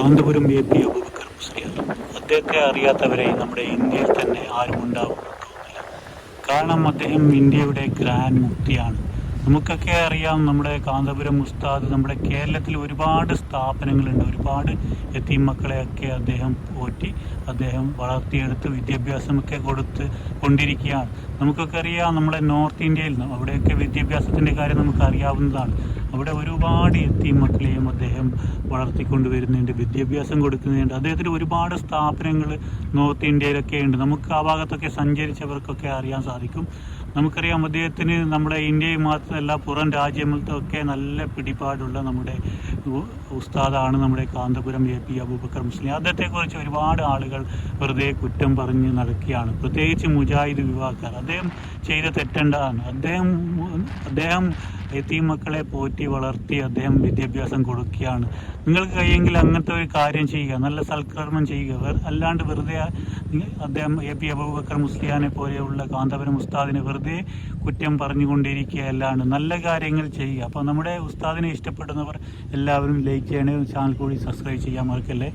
Kanthapuram A P Aboobacker Musliyar. അദ്ദേഹത്തെ അറിയാത്തവരെ നമ്മുടെ ഇന്ത്യയിൽ തന്നെ ആരും ഉണ്ടാവുമെന്ന് തോന്നുന്നില്ല. കാരണം അദ്ദേഹം ഇന്ത്യയുടെ ഗ്രാൻഡ് മുഫ്തിയാണ്. നമുക്കൊക്കെ അറിയാം, നമ്മുടെ കാന്തപുരം ഉസ്താദ് നമ്മുടെ കേരളത്തിൽ ഒരുപാട് സ്ഥാപനങ്ങളുണ്ട്. ഒരുപാട് യതീം മക്കളെയൊക്കെ അദ്ദേഹം പോറ്റി അദ്ദേഹം വളർത്തിയെടുത്ത് വിദ്യാഭ്യാസമൊക്കെ കൊടുത്ത് കൊണ്ടിരിക്കുകയാണ്. നമുക്കൊക്കെ അറിയാം, നമ്മുടെ നോർത്ത് ഇന്ത്യയിൽ അവിടെയൊക്കെ വിദ്യാഭ്യാസത്തിൻ്റെ കാര്യം നമുക്ക് അറിയാവുന്നതാണ്. അവിടെ ഒരുപാട് യതീം മക്കളെയും അദ്ദേഹം വളർത്തിക്കൊണ്ടുവരുന്നുണ്ട്, വിദ്യാഭ്യാസം കൊടുക്കുന്നുണ്ട്. അദ്ദേഹത്തിന് ഒരുപാട് സ്ഥാപനങ്ങൾ നോർത്ത് ഇന്ത്യയിലൊക്കെ ഉണ്ട്. നമുക്ക് ആ ഭാഗത്തൊക്കെ സഞ്ചരിച്ചവർക്കൊക്കെ അറിയാൻ സാധിക്കും. നമുക്കറിയാം, അദ്ദേഹത്തിന് നമ്മുടെ ഇന്ത്യയിൽ മാത്രമല്ല പുറം രാജ്യത്തൊക്കെ നല്ല പിടിപാടുള്ള നമ്മുടെ ഉസ്താദാണ് നമ്മുടെ കാന്തപുരം എ പി അബൂബക്കർ മുസ്ലിയാർ. അദ്ദേഹത്തെക്കുറിച്ച് ഒരുപാട് ആളുകൾ വെറുതെ കുറ്റം പറഞ്ഞ് നടക്കുകയാണ്, പ്രത്യേകിച്ച് മുജാഹിദ് വിഭാഗക്കാർ. അദ്ദേഹം ചെയ്ത തെറ്റേണ്ടതാണ്. അദ്ദേഹം യതീം മക്കളെ പോറ്റി വളർത്തി അദ്ദേഹം വിദ്യാഭ്യാസം കൊടുക്കുകയാണ്. നിങ്ങൾക്ക് കഴിയെങ്കിൽ അങ്ങനത്തെ ഒരു കാര്യം ചെയ്യുക, നല്ല സൽക്കർമ്മം ചെയ്യുക. അല്ലാണ്ട് വെറുതെ അദ്ദേഹം എ പി അബൂബക്കർ മുസ്ലിയാനെ പോലെയുള്ള കാന്തപുരം ഉസ്താദിനെ വെറുതെ കുറ്റം പറഞ്ഞുകൊണ്ടിരിക്കുക അല്ലാണ്ട് നല്ല കാര്യങ്ങൾ ചെയ്യുക. അപ്പോൾ നമ്മുടെ ഉസ്താദിനെ ഇഷ്ടപ്പെടുന്നവർ എല്ലാവരും ലൈക്ക് ചെയ്യണേ, ചാനൽ കൂടി സബ്സ്ക്രൈബ് ചെയ്യാൻ മറക്കല്ലേ.